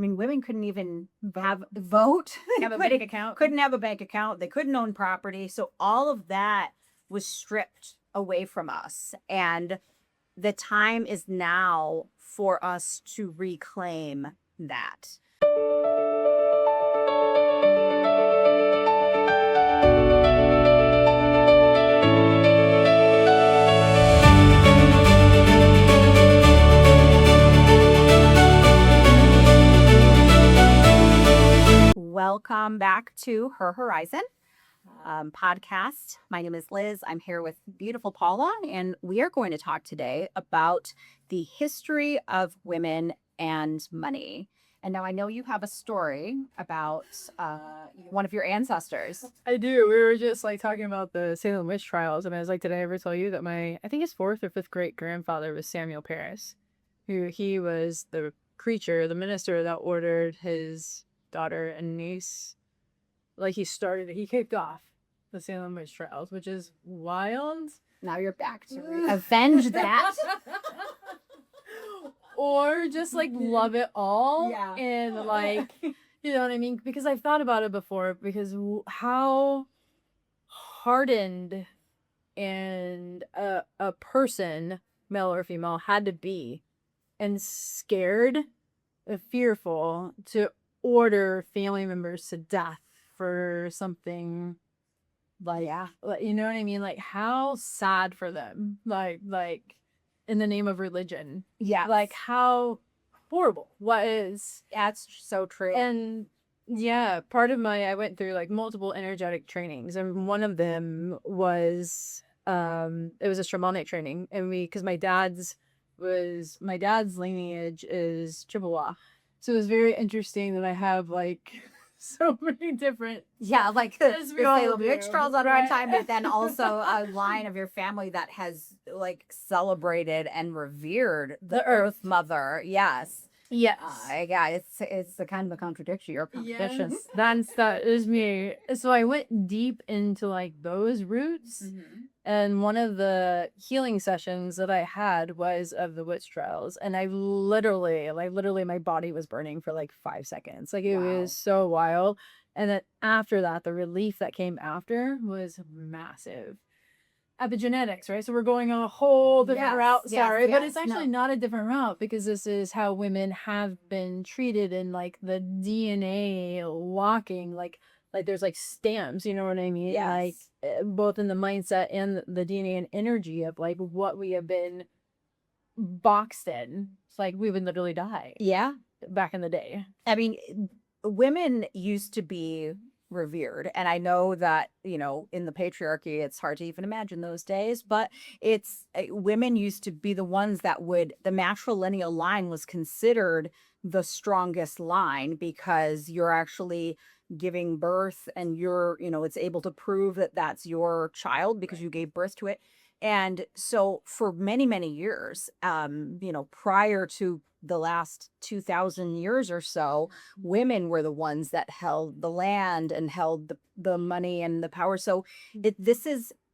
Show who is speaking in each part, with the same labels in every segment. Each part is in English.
Speaker 1: mean, women couldn't even vote.
Speaker 2: Have a bank account.
Speaker 1: Couldn't have a bank account. They couldn't own property. So all of that was stripped away from us. And the time is now for us to reclaim that. Welcome back to Her Horizon podcast. My name is Liz. I'm here with beautiful Paula, and we are going to talk today about the history of women and money. And now I know you have a story about one of your ancestors.
Speaker 2: I do. We were just like talking about the Salem witch trials, and I was like, did I ever tell you that I think his fourth or fifth great grandfather was Samuel Parris, he was the preacher, the minister that ordered his daughter and niece, like he kicked off the Salem witch trials, which is wild.
Speaker 1: Now you're back to avenge that.
Speaker 2: Or just like love it all.
Speaker 1: Yeah.
Speaker 2: And like, you know what I mean? Because I've thought about it before, because how hardened and a person, male or female, had to be and scared, fearful to order family members to death for something like, you know what I mean? Like, how sad for them, like in the name of religion.
Speaker 1: Yeah.
Speaker 2: Like, how horrible.
Speaker 1: That's so true.
Speaker 2: And yeah, I went through like multiple energetic trainings, and one of them was it was a shamanic training, and because my dad's lineage is Chippewa, so it was very interesting that I have like so many different
Speaker 1: like the Salem witch trials on one time, but then also a line of your family that has like celebrated and revered the Earth Mother. Yes.
Speaker 2: Yes.
Speaker 1: It's the kind of a contradiction. Your contradictions.
Speaker 2: Yes, that is me. So I went deep into like those roots, and one of the healing sessions that I had was of the witch trials, and I literally, my body was burning for like 5 seconds. Like, it was so wild. And then after that, the relief that came after was massive. Epigenetics, right? So we're going on a whole different route. Sorry, but it's actually not a different route, because this is how women have been treated in like the DNA walking, like there's like stamps, you know what I mean? Like both in the mindset and the DNA and energy of like what we have been boxed in. It's like we would literally die.
Speaker 1: Yeah.
Speaker 2: Back in the day.
Speaker 1: I mean, women used to be revered, and I know that, you know, in the patriarchy it's hard to even imagine those days, but it's women used to be the ones that the matrilineal line was considered the strongest line, because you're actually giving birth, and it's able to prove that that's your child because you gave birth to it. And so for many, many years, prior to the last 2,000 years or so, women were the ones that held the land and held the money and the power. So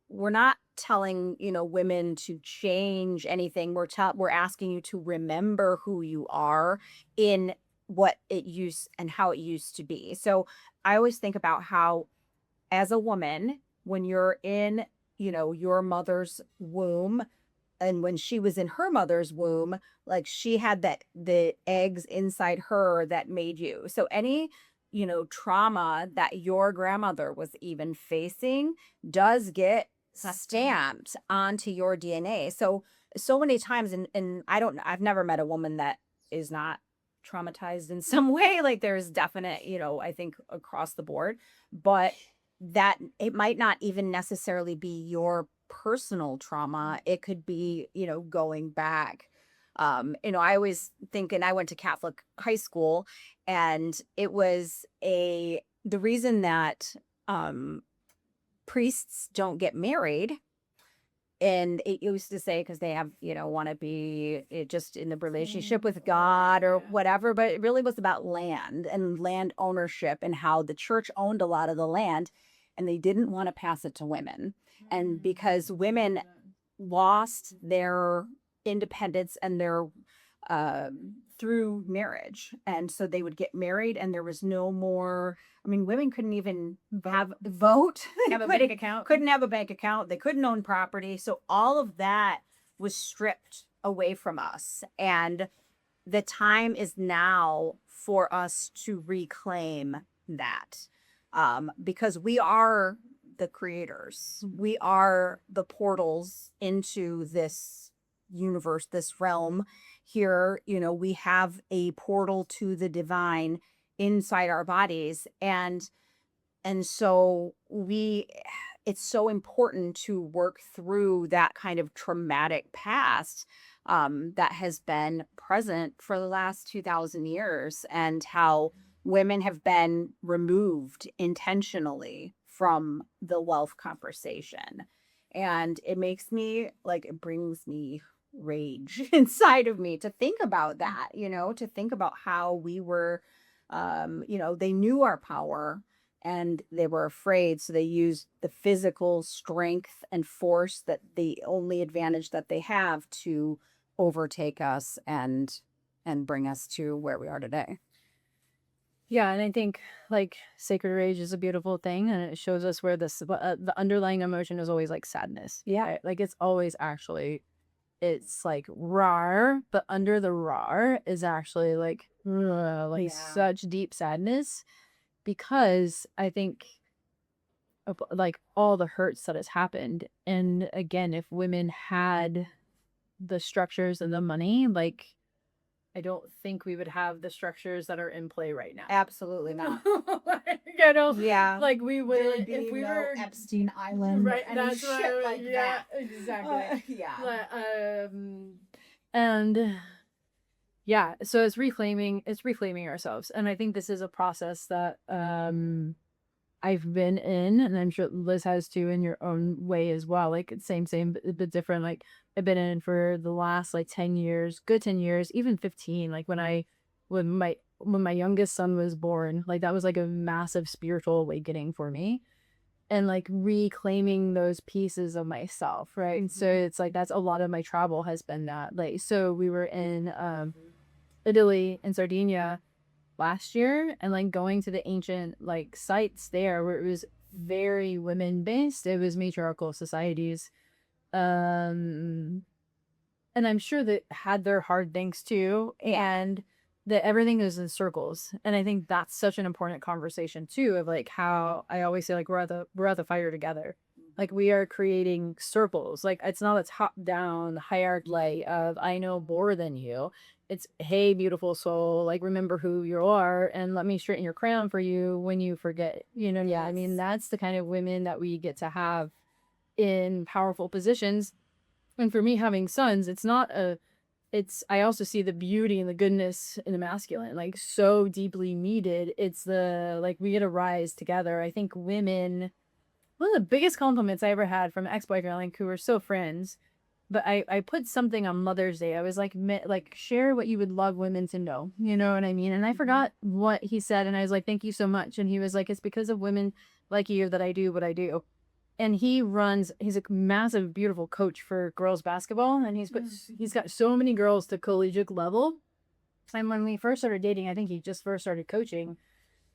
Speaker 1: we're not telling, women to change anything. We're asking you to remember who you are in what it used and how it used to be. So I always think about how, as a woman, when you're in, your mother's womb, and when she was in her mother's womb, like, she had the eggs inside her that made you. So any, trauma that your grandmother was even facing does get stamped onto your DNA. So many times, and I've never met a woman that is not traumatized in some way. Like, there's definite, I think across the board, but that it might not even necessarily be your personal trauma. It could be, going back. I always think, and I went to Catholic high school, and it was the reason that priests don't get married. And it used to say, because they have, want to be just in the relationship with God or whatever, but it really was about land and land ownership, and how the church owned a lot of the land, and they didn't want to pass it to women. And because women lost their independence and their through marriage. And so they would get married and there was no more, I mean, women couldn't even have vote. They
Speaker 2: Have a
Speaker 1: couldn't
Speaker 2: bank account.
Speaker 1: couldn't have a bank account. They couldn't own property. So all of that was stripped away from us. And the time is now for us to reclaim that, because we are the creators. We are the portals into this universe, this realm here. You know, we have a portal to the divine inside our bodies. And so we it's so important to work through that kind of traumatic past, that has been present for the last 2000 years, and how women have been removed intentionally from the wealth conversation. And it makes me like, it brings me rage inside of me to think about that, to think about how we were, they knew our power and they were afraid, so they used the physical strength and force, that the only advantage that they have, to overtake us and bring us to where we are today.
Speaker 2: Yeah, and I think like sacred rage is a beautiful thing, and it shows us where the underlying emotion is always like sadness.
Speaker 1: Yeah.
Speaker 2: Right? Like it's always actually it's like raw, but under the raw is actually like like
Speaker 1: Yeah.
Speaker 2: such deep sadness, because I think of like all the hurts that has happened. And again, if women had the structures and the money, like I don't think we would have the structures that are in play right now.
Speaker 1: Absolutely not.
Speaker 2: Like, you know,
Speaker 1: Yeah.
Speaker 2: like we
Speaker 1: There
Speaker 2: would
Speaker 1: would be
Speaker 2: if we
Speaker 1: no
Speaker 2: were
Speaker 1: Epstein Island,
Speaker 2: right.
Speaker 1: any
Speaker 2: That's
Speaker 1: shit
Speaker 2: right.
Speaker 1: like
Speaker 2: Yeah,
Speaker 1: that.
Speaker 2: exactly.
Speaker 1: Yeah.
Speaker 2: And yeah, so it's reclaiming ourselves, and I think this is a process that I've been in, and I'm sure Liz has too in your own way as well. Like it's same, but a bit different. Like I've been in for the last like 10 years, good 10 years, even 15. Like when my youngest son was born, like that was like a massive spiritual awakening for me. And like reclaiming those pieces of myself, right? And so it's like that's a lot of my travel has been that. Like so we were in Italy and Sardinia last year, and like going to the ancient like sites there where it was very women based. It was matriarchal societies. Um and I'm sure that had their hard things too, and that everything is in circles. And I think that's such an important conversation too, of like how I always say like we're at the fire together. Like we are creating circles. Like it's not a top down hierarchy of I know more than you. It's hey beautiful soul, like remember who you are and let me straighten your crown for you when you forget. Yeah, I mean
Speaker 1: Yes.
Speaker 2: that's the kind of women that we get to have in powerful positions. And for me having sons, I also see the beauty and the goodness in the masculine, like so deeply needed. It's the like we get to rise together. I think women, one of the biggest compliments I ever had from an ex-boyfriend, like who were so friends, but I put something on Mother's Day. I was like, like share what you would love women to know. You know what I mean? And I forgot what he said, and I was like, thank you so much. And he was like, it's because of women like you that I do what I do. And he's a massive beautiful coach for girls basketball, and he's got so many girls to collegiate level. And when we first started dating, I think he just first started coaching,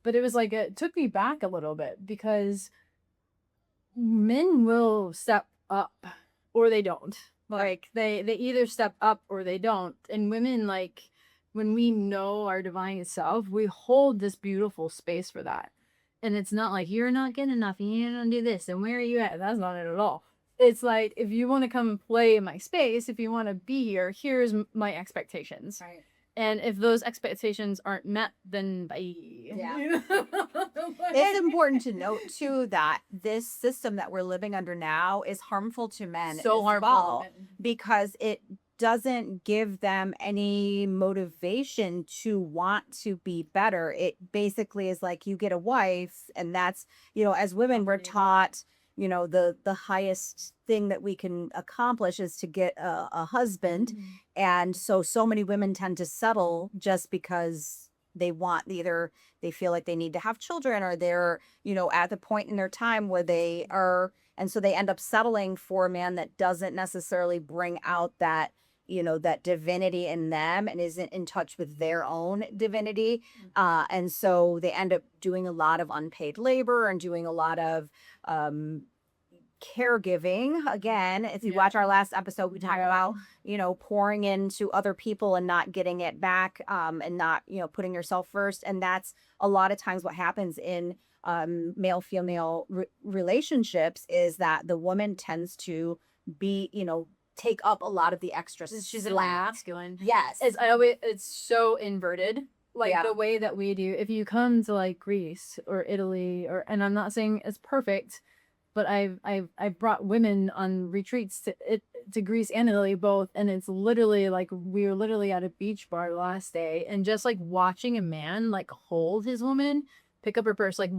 Speaker 2: but it was like it took me back a little bit, because men will step up or they don't. Like they either step up or they don't. And women, like when we know our divine self, we hold this beautiful space for that. And it's not like you're not good enough, you don't do this, and where are you at? That's not it at all. It's like if you want to come play in my space, if you want to be here, here's my expectations.
Speaker 1: Right.
Speaker 2: And if those expectations aren't met, then bye.
Speaker 1: Yeah. It's important to note too that this system that we're living under now is harmful to men
Speaker 2: So
Speaker 1: as
Speaker 2: harmful.
Speaker 1: well, because it doesn't give them any motivation to want to be better. It basically is like you get a wife, and that's, as women we're taught, the highest thing that we can accomplish is to get a husband. And so many women tend to settle just because they want, either they feel like they need to have children, or they're, at the point in their time where they are, and so they end up settling for a man that doesn't necessarily bring out that, that divinity in them and isn't in touch with their own divinity. And so they end up doing a lot of unpaid labor and doing a lot of um, caregiving. Again, if you
Speaker 2: Yeah.
Speaker 1: watch our last episode, we talk about pouring into other people and not getting it back, and not putting yourself first. And that's a lot of times what happens in male female relationships, is that the woman tends to be take up a lot of the extra
Speaker 2: She's an
Speaker 1: slack.
Speaker 2: masculine.
Speaker 1: Yes.
Speaker 2: It's so inverted. Like
Speaker 1: Yeah.
Speaker 2: the way that we do. If you come to like Greece or Italy, and I'm not saying it's perfect, but I've brought women on retreats to Greece and Italy both, and it's literally like we were literally at a beach bar last day, and just like watching a man like hold his woman, pick up her purse, like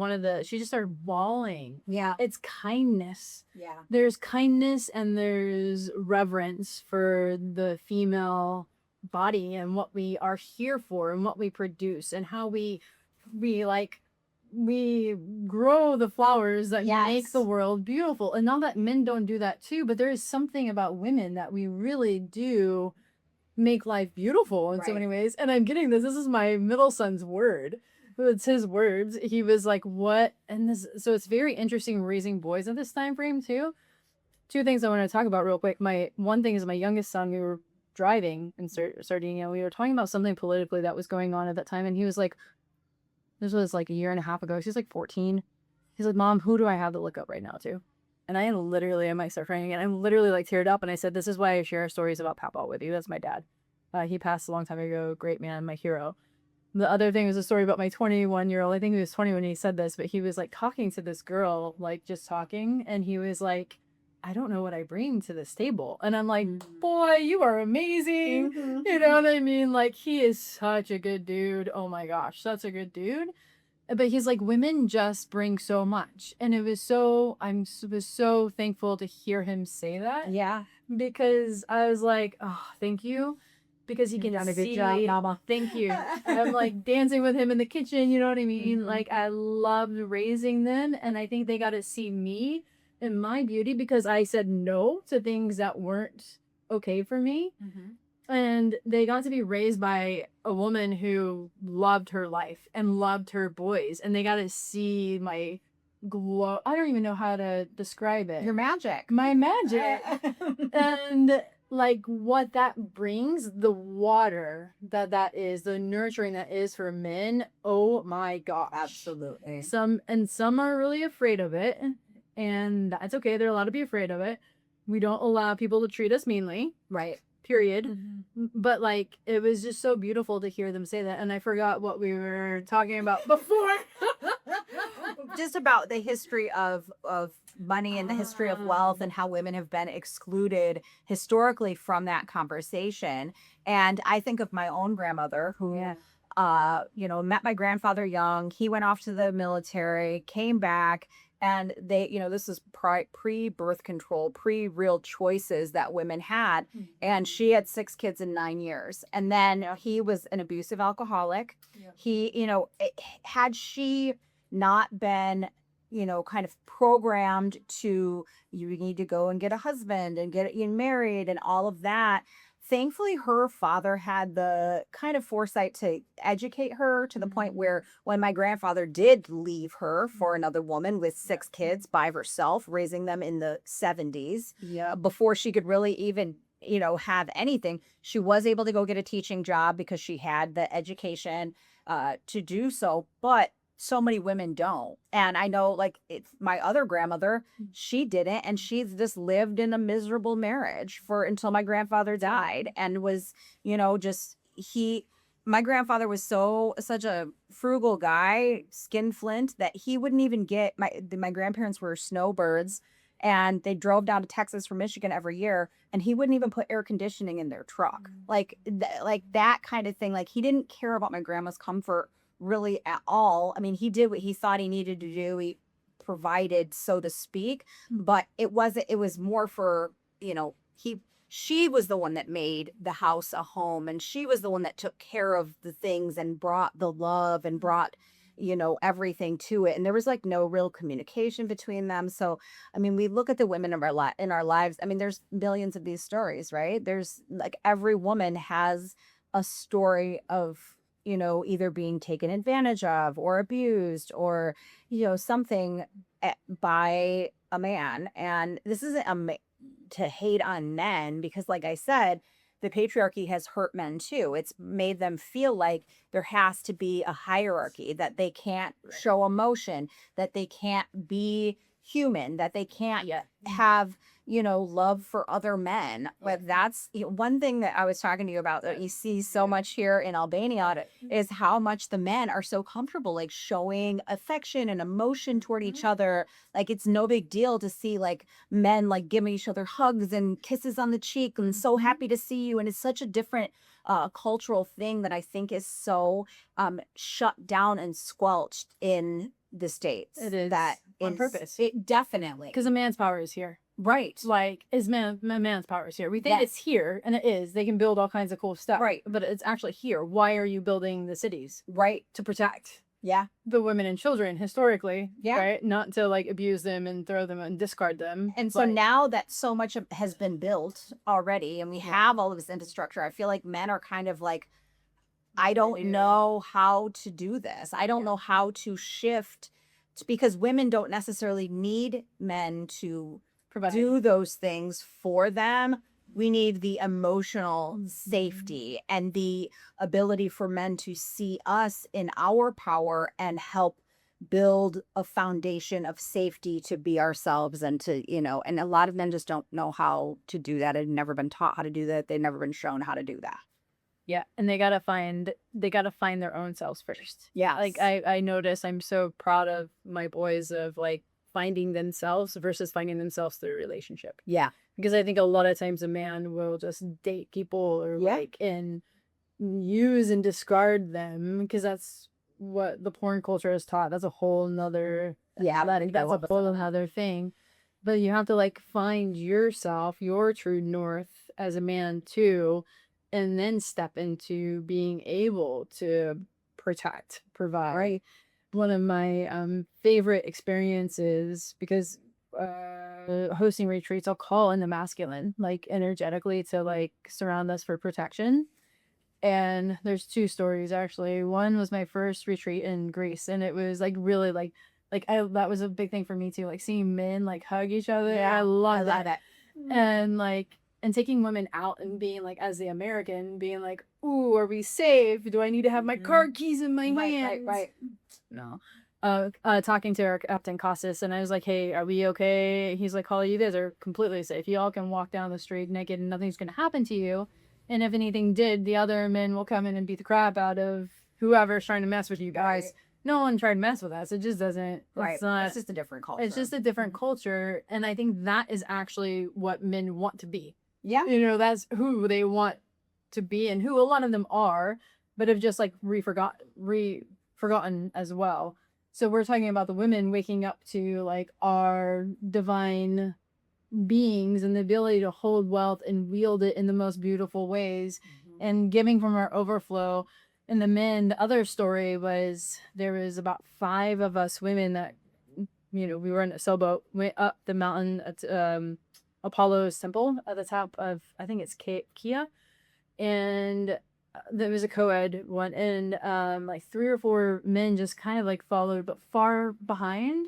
Speaker 2: she just started bawling.
Speaker 1: Yeah.
Speaker 2: It's kindness.
Speaker 1: Yeah.
Speaker 2: There's kindness and there's reverence for the female body and what we are here for and what we produce and how we grow the flowers that make the world beautiful. And not that men don't do that too, but there is something about women that we really do make life beautiful in so many ways. And I'm getting this. This is my middle son's word. It's his words. He was like, what? And this, so it's very interesting raising boys at this time frame too. Two things I want to talk about real quick. One thing is my youngest son, we were driving in Sardinia. We were talking about something politically that was going on at that time. And he was like, this was like a year and a half ago. She's like 14. He's like, Mom, who do I have to look up right now to? And I might start crying again. I'm literally like teared up. And I said, this is why I share stories about Papa with you. That's my dad. He passed a long time ago. Great man, my hero. The other thing was a story about my 21-year-old. I think he was 20 when he said this, but he was like talking to this girl, like just talking. And he was like, I don't know what I bring to this table. And I'm like, boy, you are amazing. You know what I mean? Like, he is such a good dude. Oh my gosh, such a good dude. But he's like, women just bring so much. And it was was so thankful to hear him say that.
Speaker 1: Yeah.
Speaker 2: Because I was like, oh, thank you. Because he can
Speaker 1: Done a good
Speaker 2: see,
Speaker 1: job, Mama.
Speaker 2: thank you. I'm like dancing with him in the kitchen, you know what I mean? Like, I loved raising them. And I think they got to see me and my beauty because I said no to things that weren't okay for me. And they got to be raised by a woman who loved her life and loved her boys. And they got to see my glow. I don't even know how to describe it.
Speaker 1: Your magic.
Speaker 2: My magic. And like what that brings, the water that is, the nurturing that is for men. Oh my gosh.
Speaker 1: Absolutely.
Speaker 2: Some are really afraid of it. And that's okay. They're allowed to be afraid of it. We don't allow people to treat us meanly.
Speaker 1: Right.
Speaker 2: Period. But like, it was just so beautiful to hear them say that. And I forgot what we were talking about before.
Speaker 1: Just about the history of money and the history of wealth and how women have been excluded historically from that conversation. And I think of my own grandmother who met my grandfather young. He went off to the military, came back, and they, this is pre-birth control, pre-real choices that women had. And she had 6 kids in 9 years. And then he was an abusive alcoholic. He, had she not been, kind of programmed to, you need to go and get a husband and get married and all of that. Thankfully, her father had the kind of foresight to educate her to the point where when my grandfather did leave her for another woman with 6 kids by herself, raising them in the 70s, before she could really even, have anything, she was able to go get a teaching job because she had the education to do so. But so many women don't. And I know, like, it's my other grandmother, she didn't, and she's just lived in a miserable marriage until my grandfather died, and was, my grandfather was such a frugal guy, skinflint, that he wouldn't even get my grandparents were snowbirds, and they drove down to Texas from Michigan every year, and he wouldn't even put air conditioning in their truck. Like that kind of thing. Like, he didn't care about my grandma's comfort really at all. I mean, he did what he thought he needed to do. He provided, so to speak, but it was more for, she was the one that made the house a home, and she was the one that took care of the things and brought the love and brought everything to it. And there was like no real communication between them. So, I mean, we look at the women of in our lives. I mean, there's millions of these stories, right? There's like every woman has a story of, either being taken advantage of or abused or, something by a man. And this isn't to hate on men because, like I said, the patriarchy has hurt men too. It's made them feel like there has to be a hierarchy, that they can't show emotion, that they can't be human, that they can't
Speaker 2: Yeah.
Speaker 1: have, love for other men. But that's one thing that I was talking to you about that you see so much here in Albania is how much the men are so comfortable like showing affection and emotion toward each other. Like it's no big deal to see like men like giving each other hugs and kisses on the cheek and so happy to see you. And it's such a different cultural thing that I think is so shut down and squelched in the States.
Speaker 2: It is
Speaker 1: that
Speaker 2: on purpose.
Speaker 1: It definitely.
Speaker 2: Because a man's power is here.
Speaker 1: Right.
Speaker 2: Like, man's power is here. We think
Speaker 1: Yes.
Speaker 2: it's here, and it is. They can build all kinds of cool stuff.
Speaker 1: Right.
Speaker 2: But it's actually here. Why are you building the cities?
Speaker 1: Right.
Speaker 2: To protect
Speaker 1: Yeah.
Speaker 2: the women and children historically.
Speaker 1: Yeah.
Speaker 2: Right? Not to like abuse them and throw them and discard them.
Speaker 1: And so now that so much has been built already and we have all of this infrastructure, I feel like men are kind of like, I don't know how to do this. I don't know how to shift because women don't necessarily need men to
Speaker 2: provide.
Speaker 1: do those things for them. We need the emotional safety and the ability for men to see us in our power and help build a foundation of safety to be ourselves and to, and a lot of men just don't know how to do that. They've never been taught how to do that. They've never been shown how to do that.
Speaker 2: Yeah, and they gotta find their own selves first.
Speaker 1: Yeah,
Speaker 2: like I notice I'm so proud of my boys of like finding themselves versus finding themselves through a relationship.
Speaker 1: Yeah,
Speaker 2: because I think a lot of times a man will just date people or like and use and discard them because that's what the porn culture is taught. That's a whole nother that's a whole other thing. But you have to like find yourself, your true north as a man too, and then step into being able to protect, provide.
Speaker 1: right.
Speaker 2: One of my favorite experiences, because hosting retreats, I'll call in the masculine, like energetically to like surround us for protection. And there's two stories actually. One was my first retreat in Greece, and it was like really like that was a big thing for me too, like seeing men like hug each other.
Speaker 1: Yeah,
Speaker 2: I love
Speaker 1: that.
Speaker 2: that. And like and taking women out and being like, as the American, being like, ooh, are we safe? Do I need to have my car keys in my hands?
Speaker 1: Right.
Speaker 2: No. Talking to our Captain Costas, and I was like, hey, are we okay? He's like, Holly, you guys are completely safe. You all can walk down the street naked and nothing's going to happen to you. And if anything did, the other men will come in and beat the crap out of whoever's trying to mess with you guys. Right. No one tried to mess with us. It just doesn't.
Speaker 1: Right.
Speaker 2: It's
Speaker 1: just a different culture.
Speaker 2: It's just a different culture. And I think that is actually what men want to be.
Speaker 1: Yeah.
Speaker 2: That's who they want to be and who a lot of them are, but have just like forgotten as well. So we're talking about the women waking up to like our divine beings and the ability to hold wealth and wield it in the most beautiful ways and giving from our overflow. And the men, the other story was there was about 5 of us women that, we were in a sailboat, went up the mountain at Apollo's temple at the top of, I think it's Kia. And there was a co-ed one, and like 3 or 4 men just kind of like followed, but far behind.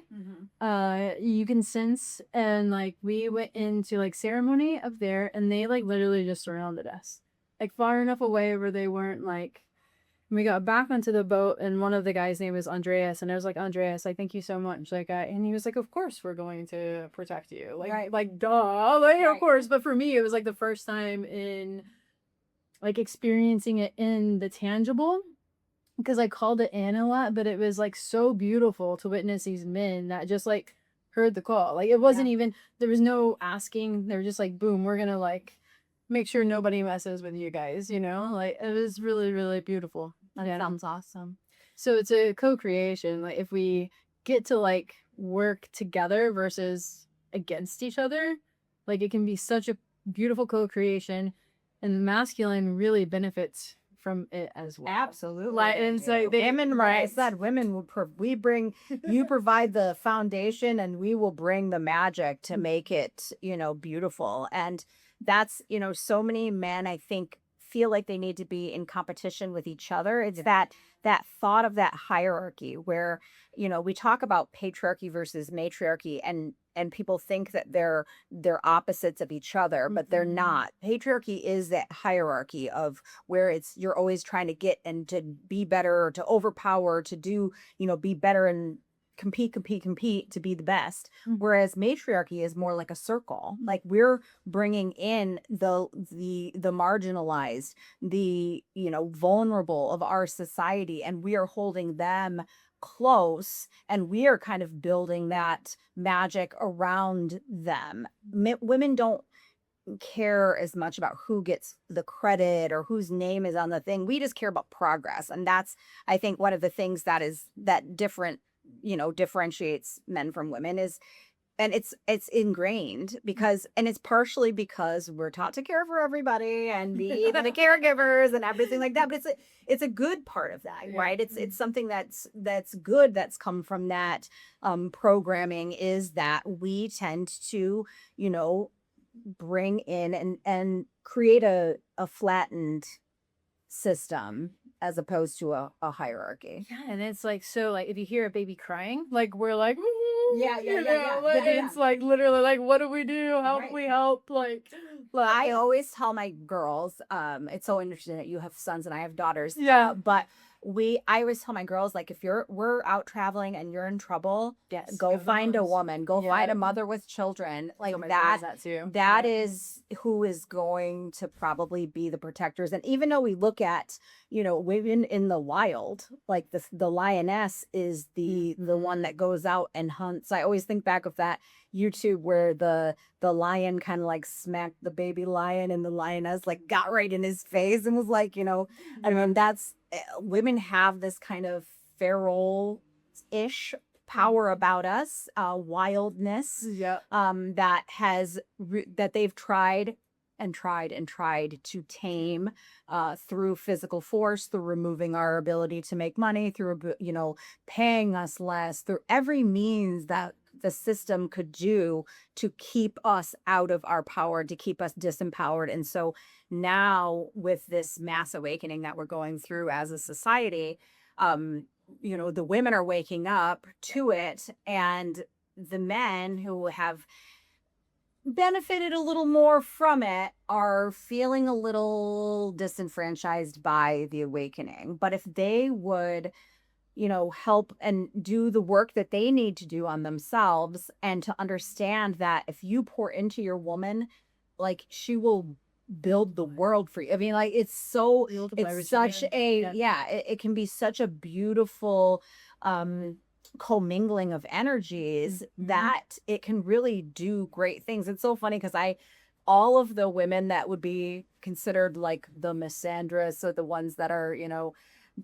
Speaker 2: You can sense, and like we went into like ceremony up there, and they like literally just surrounded us, like far enough away where they weren't like. We got back onto the boat, and one of the guys' name was Andreas, and I was like, Andreas, I thank you so much. Like, and he was like, of course we're going to protect you. Like, like duh, like of course. But for me, it was like the first time in like experiencing it in the tangible, because I called it in a lot, but it was like so beautiful to witness these men that just like heard the call. Like it wasn't even, there was no asking. They were just like, boom, we're gonna like make sure nobody messes with you guys, like it was really, really beautiful.
Speaker 1: That sounds awesome.
Speaker 2: So it's a co-creation. Like if we get to like work together versus against each other, like it can be such a beautiful co-creation, and the masculine really benefits from it as well.
Speaker 1: Absolutely.
Speaker 2: Like, and so they,
Speaker 1: Women, like I
Speaker 2: right.
Speaker 1: said, women will we bring you provide the foundation and we will bring the magic to make it, beautiful. And that's, so many men I think feel like they need to be in competition with each other. It's that thought of that hierarchy where, we talk about patriarchy versus matriarchy, and people think that they're opposites of each other, but they're not. Patriarchy is that hierarchy of where it's you're always trying to get and to be better, or to overpower, to do, be better and compete to be the best. Whereas matriarchy is more like a circle. Like we're bringing in the marginalized, the, vulnerable of our society, and we are holding them close, and we are kind of building that magic around them. Women don't care as much about who gets the credit or whose name is on the thing. We just care about progress. And that's, I think, one of the things that differentiates men from women is, and it's ingrained because, and it's partially because we're taught to care for everybody and be the caregivers and everything like that. But it's a good part of that, right? It's something that's good, that's come from that programming, is that we tend to, bring in and create a flattened system as opposed to a hierarchy.
Speaker 2: Yeah, and it's like, so like if you hear a baby crying, like we're like,
Speaker 1: Yeah,
Speaker 2: like,
Speaker 1: yeah.
Speaker 2: it's like literally like, what do we do? How
Speaker 1: Right.
Speaker 2: can we help? Like
Speaker 1: I always tell my girls, it's so interesting that you have sons and I have daughters.
Speaker 2: Yeah.
Speaker 1: But I always tell my girls, like, if we're out traveling and you're in trouble,
Speaker 2: yes,
Speaker 1: go
Speaker 2: go to
Speaker 1: find a
Speaker 2: those.
Speaker 1: woman, go find a mother with children. Like that
Speaker 2: too.
Speaker 1: that is who is going to probably be the protectors. And even though we look at, women in the wild, like the lioness is the one that goes out and hunts. I always think back of that YouTube where the lion kind of like smacked the baby lion, and the lioness like got right in his face and was like, I mean, that's women have this kind of feral-ish power about us, wildness,
Speaker 2: Yeah.
Speaker 1: that they've tried and tried and tried to tame through physical force, through removing our ability to make money, through, paying us less, through every means that the system could do to keep us out of our power, to keep us disempowered. And so now, with this mass awakening that we're going through as a society, the women are waking up to it, and the men who have benefited a little more from it are feeling a little disenfranchised by the awakening. But if they would, help and do the work that they need to do on themselves, and to understand that if you pour into your woman, like, she will build the world for you. I mean, like, it's such it can be such a beautiful commingling of energies that it can really do great things. It's so funny because all of the women that would be considered like the misandrous, or the ones that are,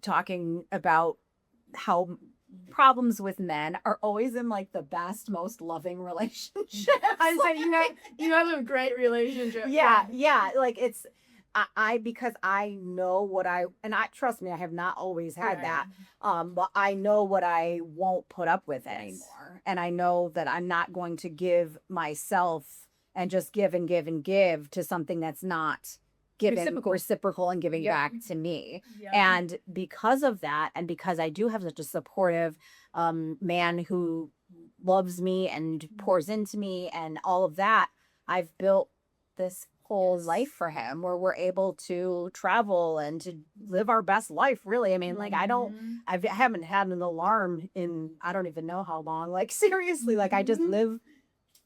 Speaker 1: talking about how problems with men, are always in like the best, most loving relationships.
Speaker 2: I said you have a great relationship.
Speaker 1: Yeah. Like it's I because I know what and I trust me, I have not always had that. But I know what I won't put up with anymore. And I know that I'm not going to give myself and just give and give and give to something that's not giving reciprocal and giving back to me. And because of that, and because I do have such a supportive man who loves me and pours into me and all of that, I've built this whole life for him where we're able to travel and to live our best life, really. I mean, like, I haven't had an alarm in I don't even know how long. Like, seriously, like, I just live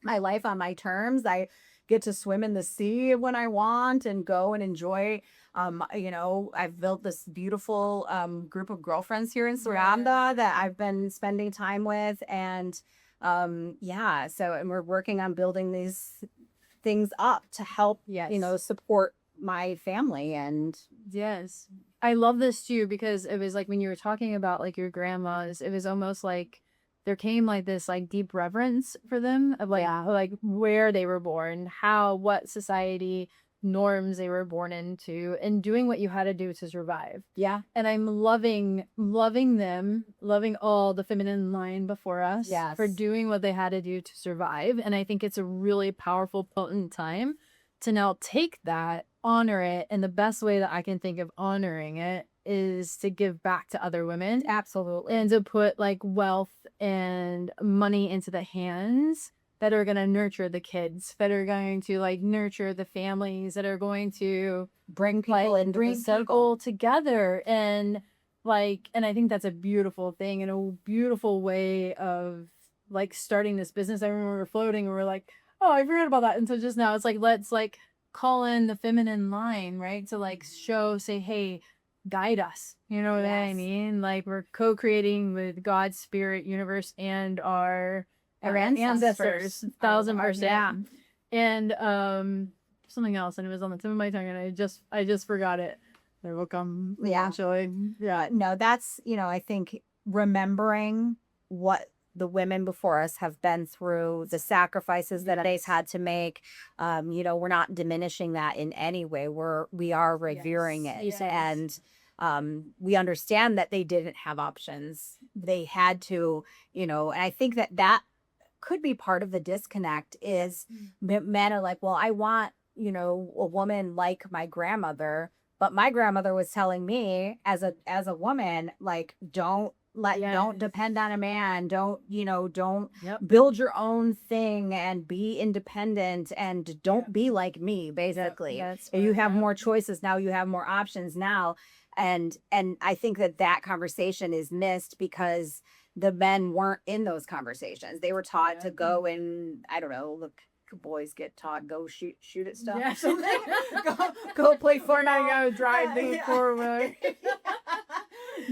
Speaker 1: my life on my terms. I get to swim in the sea when I want and go and enjoy. I've built this beautiful group of girlfriends here in Suranda that I've been spending time with. And and we're working on building these things up to help, support my family. And
Speaker 2: yes, I love this too, because it was like when you were talking about like your grandmas, it was almost like there came like this like deep reverence for them of like where they were born, what society norms they were born into and doing what you had to do to survive.
Speaker 1: Yeah.
Speaker 2: And I'm loving them, loving all the feminine line before us for
Speaker 1: Yes.
Speaker 2: doing what they had to do to survive. And I think it's a really powerful, potent time to now take that, honor it. And the best way that I can think of honoring it is to give back to other women
Speaker 1: Absolutely.
Speaker 2: and to put like wealth and money into the hands that are going to nurture the kids, that are going to like nurture the families, that are going to
Speaker 1: Bring people into the
Speaker 2: bring
Speaker 1: circle.
Speaker 2: people together. And like, and I think that's a beautiful thing and a beautiful way of like starting this business. I remember we were floating and we are like, oh, I forgot about that. And so just now it's like, let's like call in the feminine line, right? To like say, hey, guide us. You know what I
Speaker 1: Yes.
Speaker 2: mean? Like we're co-creating with God's spirit, universe, and our
Speaker 1: ancestors.
Speaker 2: 1,000%.
Speaker 1: Yeah.
Speaker 2: And something else, and it was on the tip of my tongue, and I just forgot it. There will come eventually. Yeah.
Speaker 1: No, that's, I think remembering what the women before us have been through, the sacrifices that they've had to make. We're not diminishing that in any way. We are revering it.
Speaker 2: Yes.
Speaker 1: And we understand that they didn't have options. They had to, and I think that could be part of the disconnect is men are like, well, I want, a woman like my grandmother, but my grandmother was telling me as a woman, like, don't depend on a man. Don't build your own thing and be independent and don't be like me, basically. You have more choices now, you have more options now. And I think that conversation is missed because the men weren't in those conversations. They were taught to go and, I don't know, look, boys get taught go shoot at stuff.
Speaker 2: Yeah.
Speaker 1: go play
Speaker 2: Fortnite,
Speaker 1: football.
Speaker 2: go drive the forward.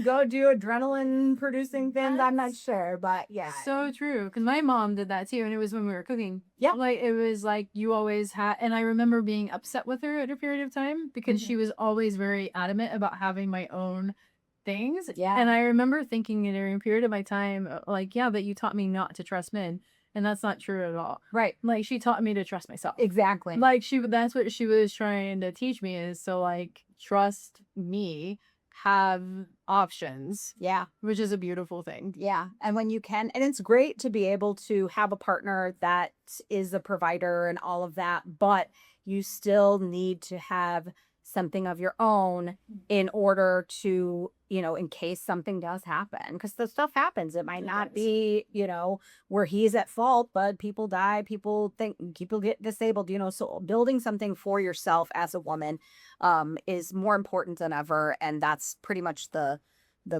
Speaker 1: Go do adrenaline producing things. I'm not sure, but yeah.
Speaker 2: So true. Because my mom did that too. And it was when we were cooking.
Speaker 1: Yeah.
Speaker 2: Like, it was like you always had. And I remember being upset with her at a period of time because she was always very adamant about having my own things.
Speaker 1: Yeah.
Speaker 2: And I remember thinking in a period of my time, like, yeah, but you taught me not to trust men. And that's not true at all.
Speaker 1: Right.
Speaker 2: Like, she taught me to trust myself.
Speaker 1: Exactly.
Speaker 2: Like, that's what she was trying to teach me is to, like, trust me, have options.
Speaker 1: Yeah.
Speaker 2: Which is a beautiful thing.
Speaker 1: Yeah. And when you can, and it's great to be able to have a partner that is a provider and all of that, but you still need to have something of your own in order to, in case something does happen, because the stuff happens. It might not be, where he's at fault, but people die, people get disabled, so building something for yourself as a woman is more important than ever. And that's pretty much the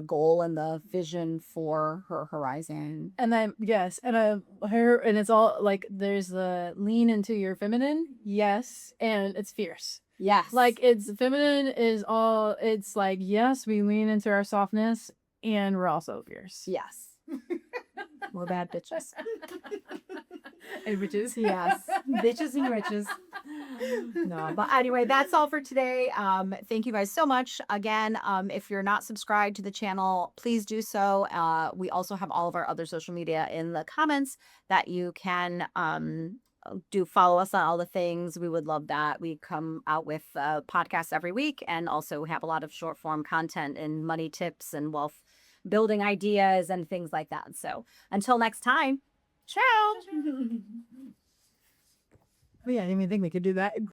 Speaker 1: goal and the vision for her horizon.
Speaker 2: And then, yes, and and it's all like there's the lean into your feminine, yes, and it's fierce.
Speaker 1: Yes.
Speaker 2: Like it's feminine is all, it's like, yes, we lean into our softness and we're also fierce.
Speaker 1: Yes. We're bad bitches.
Speaker 2: And witches.
Speaker 1: Yes. Bitches and witches. No, but anyway, that's all for today. Thank you guys so much. Again, if you're not subscribed to the channel, please do so. We also have all of our other social media in the comments that you can do follow us on all the things. We would love that. We come out with podcasts every week, and also we have a lot of short form content and money tips and wealth building ideas and things like that. So until next time, ciao.
Speaker 2: Yeah, I didn't even think we could do that.